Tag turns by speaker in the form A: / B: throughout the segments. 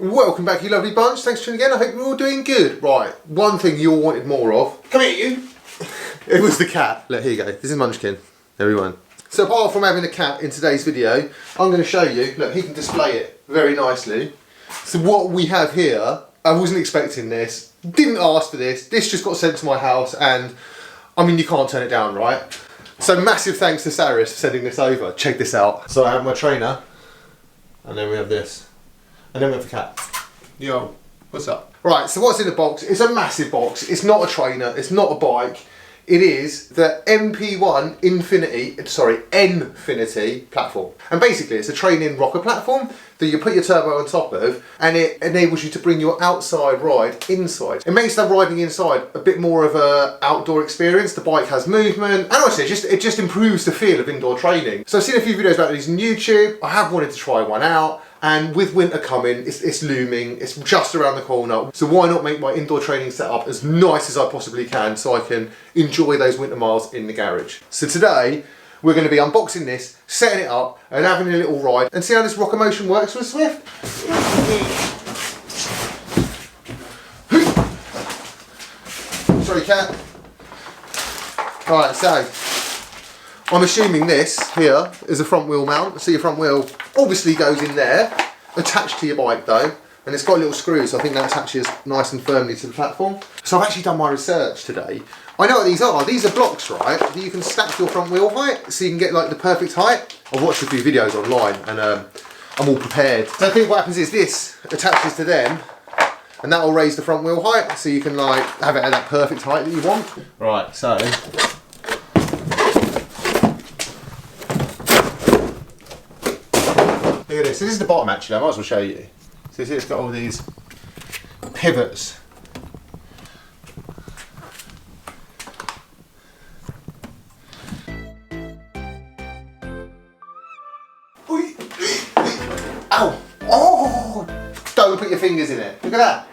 A: Welcome back, you lovely bunch. Thanks for tuning in. I hope you're all doing good. Right, one thing you all wanted more of. Come here, you. It was the cat. Look, here you go. This is Munchkin, everyone. So apart from having a cat in today's video, I'm going to show you. Look, he can display it very nicely. So what we have here, I wasn't expecting this. Didn't ask for this. This just got sent to my house, and I mean, you can't turn it down, right? So massive thanks to Saris for sending this over. Check this out. So I have my trainer, and then we have this. And then we have the cat. Yo, what's up? Right, so what's in the box? It's a massive box. It's not a trainer, it's not a bike. It is the MP1 Nfinity platform. And basically it's a training rocker platform that you put your turbo on top of, and it enables you to bring your outside ride inside. It makes that riding inside a bit more of an outdoor experience. The bike has movement, and honestly it just improves the feel of indoor training. So I've seen a few videos about these on YouTube. I have wanted to try one out. And with winter coming, it's looming, it's just around the corner. So why not make my indoor training setup as nice as I possibly can so I can enjoy those winter miles in the garage. So today, we're going to be unboxing this, setting it up, and having a little ride, and see how this rocker motion works with Swift. Sorry, cat. Alright, so I'm assuming this here is a front wheel mount. So your front wheel obviously goes in there, attached to your bike though, and it's got a little screw, so I think that attaches nice and firmly to the platform. So I've actually done my research today. I know what these are. These are blocks, right, that you can stack your front wheel height so you can get like the perfect height. I've watched a few videos online and I'm all prepared. So I think what happens is this attaches to them, and that will raise the front wheel height so you can like have it at that perfect height that you want. Right, so look at this. This is the bottom actually, I might as well show you. So it's got all these pivots. Ow! Oh! Don't put your fingers in it. Look at that.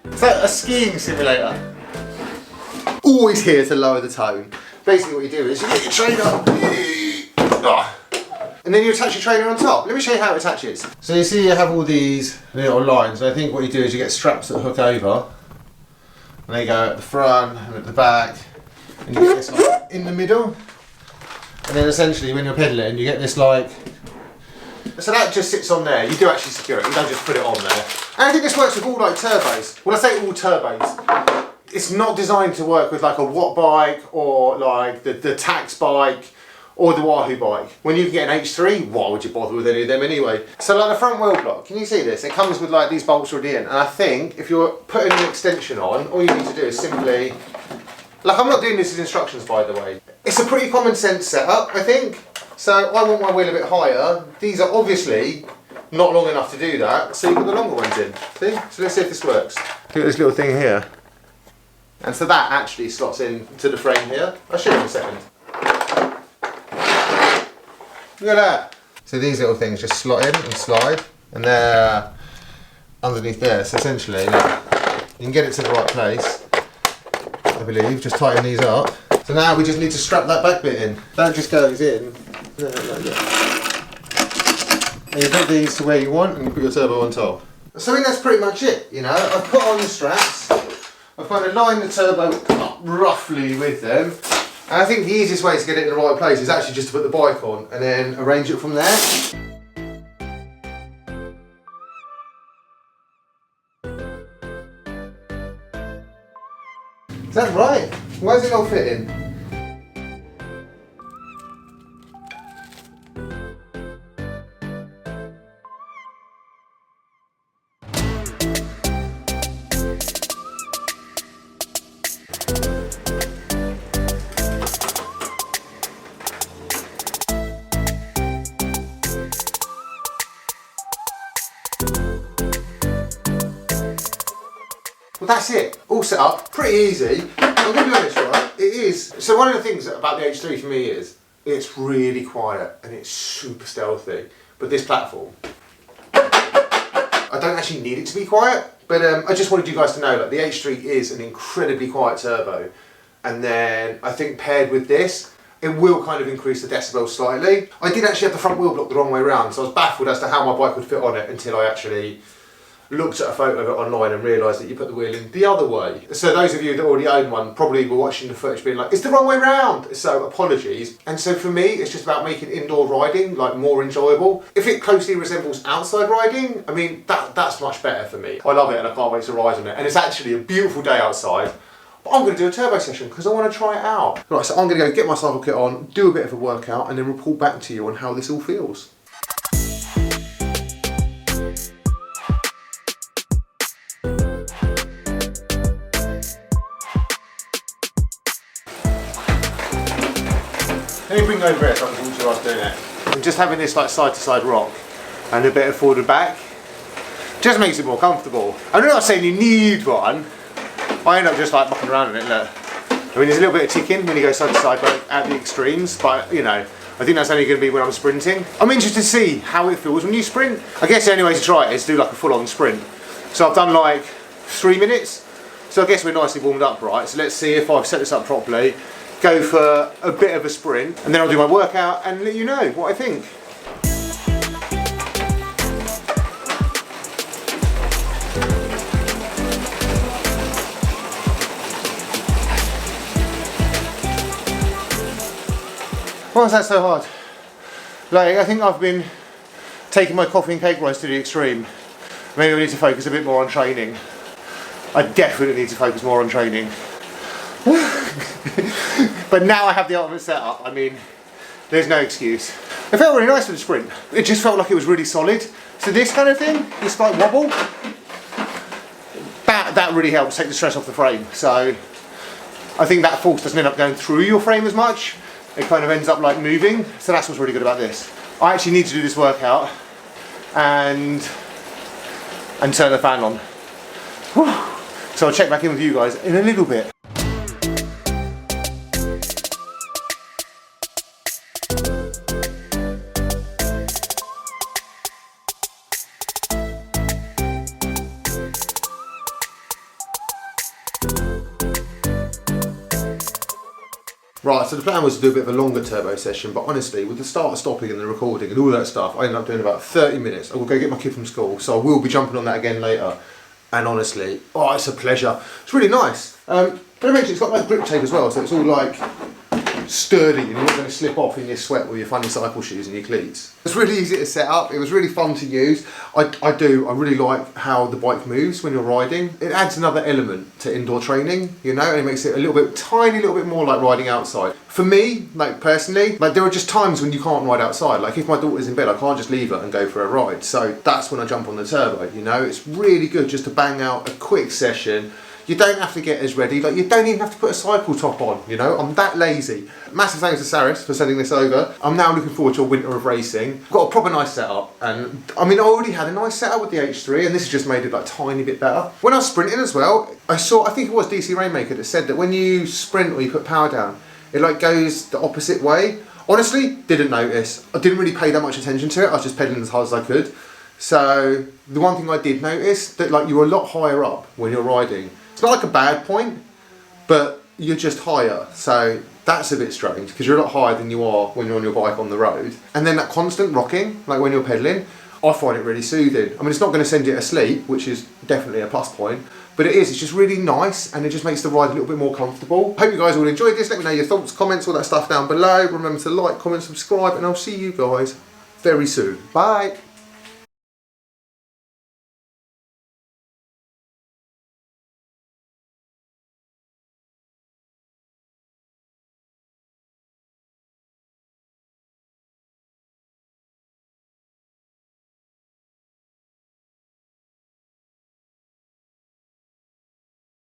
A: It's like a skiing simulator. Always here to lower the tone. Basically what you do is you get your trainer, and then you attach your trainer on top. Let me show you how it attaches. So you see you have all these little lines, and I think what you do is you get straps that hook over, and they go at the front and at the back, and you get this like in the middle, and then essentially when you're pedaling you get this like, so that just sits on there. You do actually secure it, you don't just put it on there. And I think this works with all like turbos. When I say all turbos, it's not designed to work with like a Watt bike or like the Attacus bike or the Wahoo bike. When you can get an H3, why would you bother with any of them anyway? So like the front wheel block, can you see this? It comes with like these bolts already in, and I think if you're putting an extension on, all you need to do is simply, like I'm not doing this as instructions by the way. It's a pretty common sense setup, I think. So I want my wheel a bit higher. These are obviously not long enough to do that, so you put the longer ones in. See? So let's see if this works. Look at this little thing here. And so that actually slots in to the frame here. I'll show you in a second. Look at that. So these little things just slot in and slide, and they're underneath there. So essentially, look, you can get it to the right place, I believe. Just tighten these up. So now we just need to strap that back bit in. That just goes in. And you put these to where you want, and you put your turbo on top. So I think that's pretty much it, you know. I've put on the straps. I've kind of lined the turbo up roughly with them, and I think the easiest way to get it in the right place is actually just to put the bike on and then arrange it from there. Is that right? Why is it not fitting? Well, that's it. All set up. Pretty easy. I'm going to be honest, right? It is. So one of the things about the H3 for me is it's really quiet and it's super stealthy. But this platform, I don't actually need it to be quiet. But I just wanted you guys to know that the H3 is an incredibly quiet turbo. And then I think paired with this, it will kind of increase the decibels slightly. I did actually have the front wheel block the wrong way around, so I was baffled as to how my bike would fit on it until I actually looked at a photo of it online and realised that you put the wheel in the other way. So those of you that already own one probably were watching the footage being like, it's the wrong way round! So apologies. And so for me, it's just about making indoor riding like more enjoyable. If it closely resembles outside riding, I mean, that's much better for me. I love it and I can't wait to ride on it. And it's actually a beautiful day outside. But I'm going to do a turbo session because I want to try it out. Right, so I'm going to go get my cycle kit on, do a bit of a workout and then report back to you on how this all feels. Let me bring over here so I can talk to you whilst doing it. And just having this like side to side rock and a bit of forward and back just makes it more comfortable. I'm not saying you need one. I end up just like mucking around in it, look. I mean there's a little bit of ticking when you go side to side at the extremes, but you know, I think that's only going to be when I'm sprinting. I'm interested to see how it feels when you sprint. I guess the only way to try it is to do like a full on sprint. So I've done like 3 minutes. So I guess we're nicely warmed up, right? So let's see if I've set this up properly. Go for a bit of a sprint and then I'll do my workout and let you know what I think. Why is that so hard? Like, I think I've been taking my coffee and cake rise to the extreme. Maybe I need to focus a bit more on training. I definitely need to focus more on training. But now I have the ultimate setup, I mean, there's no excuse. It felt really nice for the sprint. It just felt like it was really solid. So this kind of thing, this slight wobble, that really helps take the stress off the frame. So I think that force doesn't end up going through your frame as much. It kind of ends up like moving. So that's what's really good about this. I actually need to do this workout and turn the fan on. Whew. So I'll check back in with you guys in a little bit. Right, so the plan was to do a bit of a longer turbo session, but honestly, with the start, stopping and the recording and all that stuff, I ended up doing about 30 minutes. I will go get my kid from school, so I will be jumping on that again later. And honestly, oh, it's a pleasure. It's really nice. But I mentioned it's got like grip tape as well, so it's all like sturdy and you're not going to slip off in your sweat with your funny cycle shoes and your cleats. It's really easy to set up, it was really fun to use. I really like how the bike moves when you're riding. It adds another element to indoor training, you know, and it makes it a little bit, tiny little bit more like riding outside. For me, like personally, like there are just times when you can't ride outside. Like if my daughter's in bed, I can't just leave her and go for a ride. So that's when I jump on the turbo, you know. It's really good just to bang out a quick session. You don't have to get as ready, like you don't even have to put a cycle top on, you know, I'm that lazy. Massive thanks to Saris for sending this over. I'm now looking forward to a winter of racing. I've got a proper nice setup, and I mean I already had a nice setup with the H3 and this has just made it like a tiny bit better. When I was sprinting as well, I think it was DC Rainmaker that said that when you sprint or you put power down, it like goes the opposite way. Honestly, didn't notice. I didn't really pay that much attention to it, I was just pedaling as hard as I could. So the one thing I did notice, that like you're a lot higher up when you're riding. It's not like a bad point, but you're just higher. So that's a bit strange because you're a lot higher than you are when you're on your bike on the road. And then that constant rocking, like when you're pedaling, I find it really soothing. I mean, it's not going to send you to sleep, which is definitely a plus point, but it's just really nice and it just makes the ride a little bit more comfortable. Hope you guys all enjoyed this. Let me know your thoughts, comments, all that stuff down below. Remember to like, comment, subscribe, and I'll see you guys very soon. Bye.